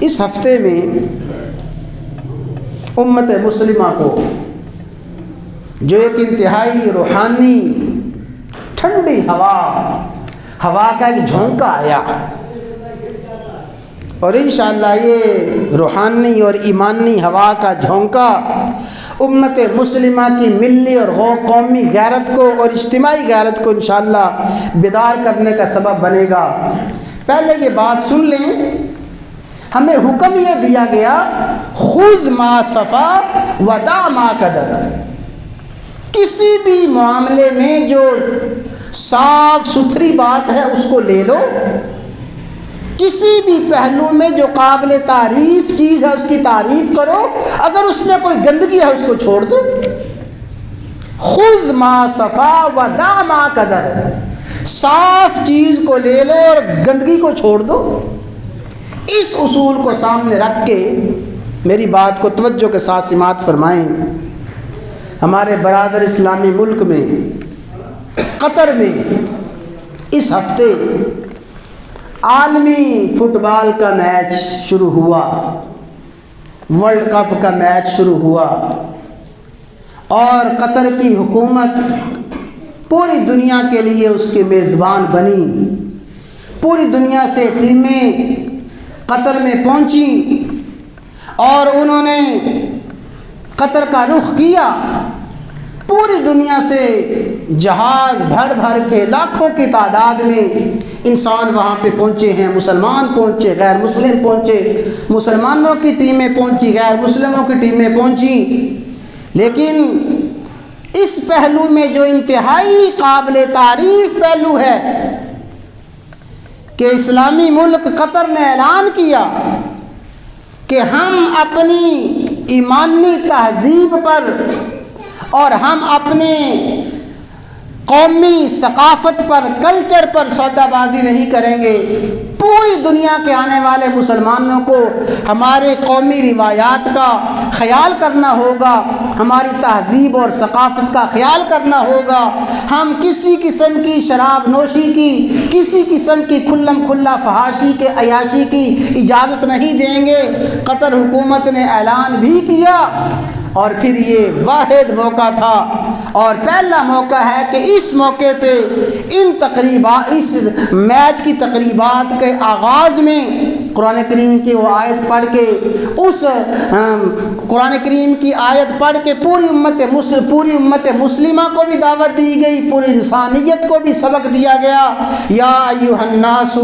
اس ہفتے میں امت مسلمہ کو جو ایک انتہائی روحانی ٹھنڈی ہوا کا ایک جھونکا آیا، اور انشاءاللہ یہ روحانی اور ایمانی ہوا کا جھونکا امت مسلمہ کی ملی اور قومی غیرت کو اور اجتماعی غیرت کو انشاءاللہ بیدار کرنے کا سبب بنے گا۔ پہلے یہ بات سن لیں، ہمیں حکم یہ دیا گیا خذ ما صفا ودع ما قدر۔ کسی بھی معاملے میں جو صاف ستھری بات ہے اس کو لے لو، کسی بھی پہلو میں جو قابل تعریف چیز ہے اس کی تعریف کرو، اگر اس میں کوئی گندگی ہے اس کو چھوڑ دو۔ خذ ما صفا ودع ما قدر، صاف چیز کو لے لو اور گندگی کو چھوڑ دو۔ اس اصول کو سامنے رکھ کے میری بات کو توجہ کے ساتھ سماعت فرمائیں۔ ہمارے برادر اسلامی ملک میں قطر میں اس ہفتے عالمی فٹ بال کا میچ شروع ہوا، ورلڈ کپ کا میچ شروع ہوا، اور قطر کی حکومت پوری دنیا کے لیے اس کے میزبان بنی۔ پوری دنیا سے ٹیمیں قطر میں پہنچی اور انہوں نے قطر کا رخ کیا۔ پوری دنیا سے جہاز بھر بھر کے لاکھوں کی تعداد میں انسان وہاں پہ پہنچے ہیں، مسلمان پہنچے، غیر مسلم پہنچے، مسلمانوں کی ٹیمیں پہنچی، غیر مسلموں کی ٹیمیں پہنچی۔ لیکن اس پہلو میں جو انتہائی قابل تعریف پہلو ہے کہ اسلامی ملک قطر نے اعلان کیا کہ ہم اپنی ایمانی تہذیب پر اور ہم اپنے قومی ثقافت پر، کلچر پر سودا بازی نہیں کریں گے۔ پوری دنیا کے آنے والے مسلمانوں کو ہمارے قومی روایات کا خیال کرنا ہوگا، ہماری تہذیب اور ثقافت کا خیال کرنا ہوگا۔ ہم کسی قسم کی شراب نوشی کی، کسی قسم کی کھلم کھلا فحاشی کے عیاشی کی اجازت نہیں دیں گے۔ قطر حکومت نے اعلان بھی کیا، اور پھر یہ واحد موقع تھا اور پہلا موقع ہے کہ اس موقع پہ اس میچ کی تقریبات کے آغاز میں قرآن کریم کی وہ آیت پڑھ کے قرآن کریم کی آیت پڑھ کے پوری امت مسلمہ کو بھی دعوت دی گئی، پوری انسانیت کو بھی سبق دیا گیا۔ یا ایھا الناس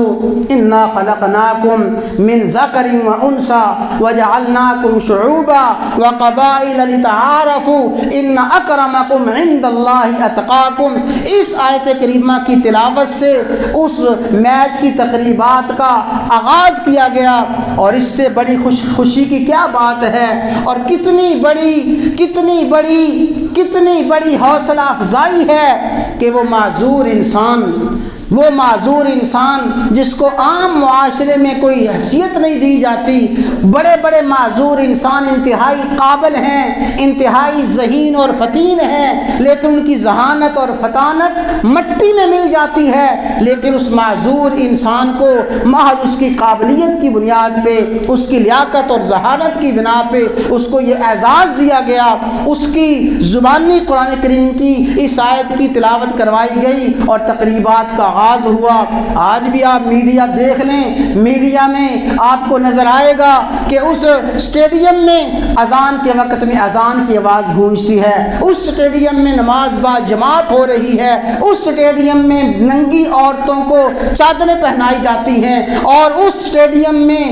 انا خلقناکم من ذکر و انثی وجعلناکم شعوبا وقبائل لتعارفوا ان اکرمکم عند اللہ اتقاکم۔ اس آیت کریمہ کی تلاوت سے اس میچ کی تقریبات کا آغاز کیا گیا، اور اس سے بڑی خوشی کی کیا بات ہے، اور کتنی بڑی حوصلہ افزائی ہے کہ وہ معذور انسان جس کو عام معاشرے میں کوئی حیثیت نہیں دی جاتی، بڑے بڑے معذور انسان انتہائی قابل ہیں، انتہائی ذہین اور فطین ہیں، لیکن ان کی ذہانت اور فطانت مٹی میں مل جاتی ہے۔ لیکن اس معذور انسان کو محض اس کی قابلیت کی بنیاد پہ، اس کی لیاقت اور ذہانت کی بنا پہ اس کو یہ اعزاز دیا گیا۔ اس کی زبانی قرآن کریم کی اس آیت کی تلاوت کروائی گئی اور تقریبات کا آغاز ہوا۔ آج بھی آپ میڈیا دیکھ لیں، میڈیا میں آپ کو نظر آئے گا کہ اس اسٹیڈیم میں اذان کے وقت میں اذان کی آواز گونجتی ہے، اس اسٹیڈیم میں نماز با جماعت ہو رہی ہے، اس اسٹیڈیم میں ننگی عورتوں کو چادریں پہنائی جاتی ہیں، اور اس اسٹیڈیم میں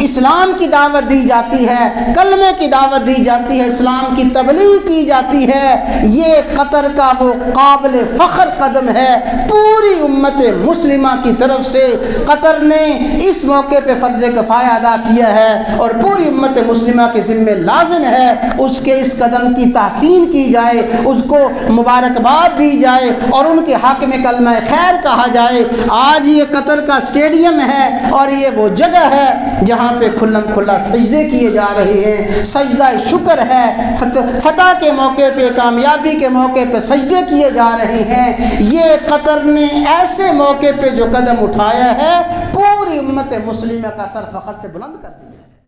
اسلام کی دعوت دی جاتی ہے، کلمے کی دعوت دی جاتی ہے، اسلام کی تبلیغ کی جاتی ہے۔ یہ قطر کا وہ قابل فخر قدم ہے۔ پوری امت مسلمہ کی طرف سے قطر نے اس موقع پہ فرض کفایہ ادا کیا ہے، اور پوری امت مسلمہ کے ذمہ لازم ہے اس کے اس قدم کی تحسین کی جائے، اس کو مبارکباد دی جائے، اور ان کے حق میں کلمہ خیر کہا جائے۔ آج یہ قطر کا اسٹیڈیم ہے، اور یہ وہ جگہ ہے جہاں پہ کھلم کھلا سجدے کیے جا رہے ہیں، سجدہ شکر ہے، فتح کے موقع پہ، کامیابی کے موقع پہ سجدے کیے جا رہے ہیں۔ یہ قطر نے ایسے موقع پہ جو قدم اٹھایا ہے، پوری امت مسلمہ کا سر فخر سے بلند کر دیا ہے۔